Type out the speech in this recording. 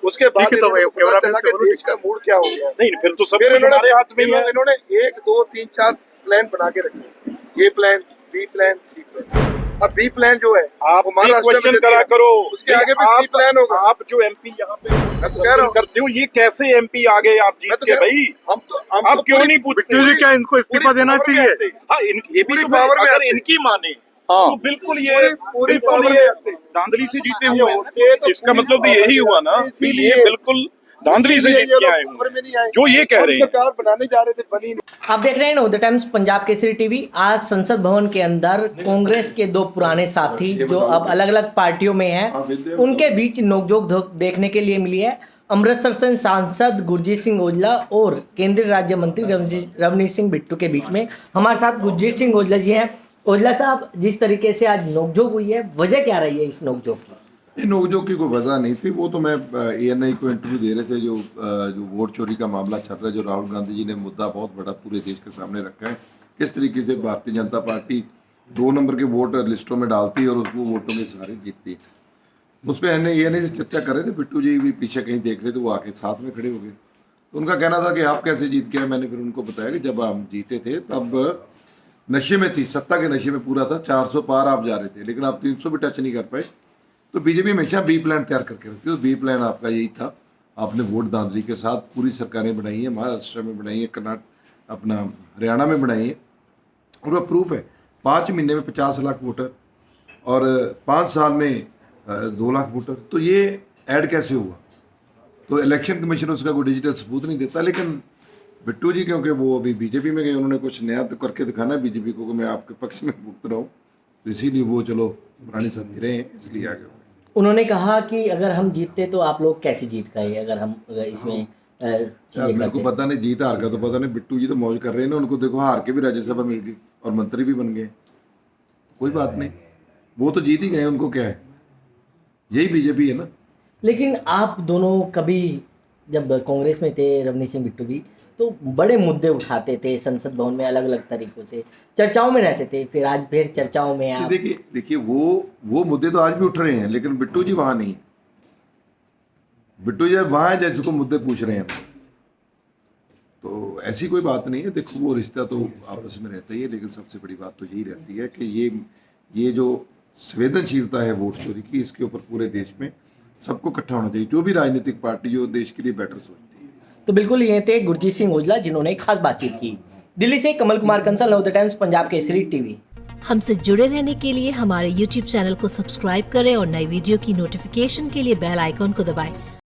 उसके बाद ठीक है, तो इन्होंने भाई, पता कैमरा चला मैन से कि बोलो। देश का मूड क्या हो गया। नहीं फिर तो सब फिर कुछ हमारे हाथ में ही है। इन्होंने 1 2 3 4 प्लान बना के रखे, ए प्लान, बी प्लान, सी प्लान। अब बी प्लान जो है आप वो महाराष्ट्र में क्वेश्चन जो करा दिया, करो, उसके आगे भी सी प्लान होगा। आप जो एमपी यहाँ पे मैं तो कह रहा हूँ, करते हो, ये कैसे एमपी आ गए आप मैं जीत तो के कह रहा भाई? हूँ, हम आप तो क्यों पूरी- नहीं पूछते? पूरी- क्या इनको इस्तीफा देना पूरी चाहिए? power में आते। हाँ, ये भी पूरी तो power में अगर आते। इनकी माने हाँ। तो बिल्कुल ये पूरी बिल्कुल power ये में आते। धांधली से जीते ये हुए होते तो हैं। इसका पूरी मतलब तो power यही में हुआ ना आते। कि इसीलिए- ये बिल्कुल धांधली से इसीलिए जीत ये के लोग आए power हुए में नहीं आए। जो ये कह हम रहे हैं। सरकार बनाने जा रहे थे, बनी नहीं। आप देख रहे हैं नवोदय टाइम्स पंजाब केसरी टीवी। आज संसद भवन के अंदर कांग्रेस के दो पुराने साथी जो अब अलग अलग पार्टियों में हैं, उनके बीच नोकझोंक देखने के लिए मिली है। अमृतसर से सांसद गुरजीत सिंह औजला और केंद्रीय राज्य मंत्री रवनीत सिंह बिट्टू के बीच में हमारे साथ गुरजीत सिंह औजला जी हैं। औजला साहब, जिस तरीके से आज नोकझोंक हुई है, वजह क्या रही है इस नोकझोंक की? नोकझोंक की कोई वजह नहीं थी। वो तो मैं ANI को इंटरव्यू दे रहे थे, जो वोट चोरी का मामला चल रहा है, जो राहुल गांधी जी ने मुद्दा बहुत बड़ा पूरे देश के सामने रखा है, किस तरीके से भारतीय जनता पार्टी 2 नंबर के वोट लिस्टों में डालती है और उसको वोटों के सहारे जीतती है। उस पर ANI से चर्चा कर रहे थे। बिट्टू जी भी पीछे कहीं देख रहे थे, वो आके साथ में खड़े हो गए। तो उनका कहना था कि आप कैसे जीत गए। मैंने फिर उनको बताया कि जब हम जीते थे तब नशे में थी, सत्ता के नशे में पूरा था, 400 पार आप जा रहे थे, लेकिन आप 300 भी टच नहीं कर पाए। तो बीजेपी हमेशा बी प्लान तैयार करके रखती है। तो बी प्लान आपका यही था। आपने वोट धांधली के साथ पूरी सरकारें बनाई हैं, महाराष्ट्र में बनाई है, कर्नाटक अपना हरियाणा में बनाई है, और वह प्रूफ है। 5 महीने में 50 लाख वोटर और 5 साल में 2 लाख वोटर। तो ये ऐड कैसे हुआ? तो इलेक्शन कमीशन उसका कोई डिजिटल सबूत नहीं देता। लेकिन बिट्टू जी क्योंकि वो अभी बीजेपी में गए, उन्होंने कुछ नया तो करके दिखाना है बीजेपी को कि मैं आपके पक्ष में भुगत रहा हूँ, तो इसीलिए वो चलो पुराने साथी रहे हैं, इसलिए आ गए। उन्होंने कहा कि अगर हम जीतते तो आप लोग कैसे जीत गए, अगर हम इसमें यार मेरे को पता नहीं, जीत हार का तो पता नहीं। बिट्टू जी तो मौज कर रहे हैं ना, उनको देखो हार के भी राज्यसभा मिल गई और मंत्री भी बन गए। कोई बात नहीं, वो तो जीत ही गए, उनको क्या है, यही बीजेपी है ना। लेकिन आप दोनों कभी जब कांग्रेस में थे, रवनीत सिंह बिट्टू भी, तो बड़े मुद्दे उठाते थे संसद भवन में, अलग अलग तरीकों से चर्चाओं में रहते थे। फिर आज फिर चर्चाओं में आप देखिए वो मुद्दे तो आज भी उठ रहे हैं, लेकिन बिट्टू जी वहां नहीं। बिट्टू जी वहां है जिसको मुद्दे पूछ रहे हैं, तो ऐसी कोई बात नहीं है। देखो वो रिश्ता तो आपस में रहता ही है, लेकिन सबसे बड़ी बात तो यही रहती है कि ये जो संवेदनशीलता है वोट चोरी की, इसके ऊपर पूरे देश में सबको इकट्ठा होना चाहिए, जो भी राजनीतिक पार्टी जो देश के लिए बेटर सोचती है। तो बिल्कुल ये थे गुरजीत सिंह औजला, जिन्होंने खास बातचीत की। दिल्ली से कमल कुमार कंसल, नवोदय टाइम्स पंजाब केसरी टीवी। हमसे जुड़े रहने के लिए हमारे YouTube चैनल को सब्सक्राइब करें और नई वीडियो की नोटिफिकेशन के लिए बेल आइकॉन को दबाएं।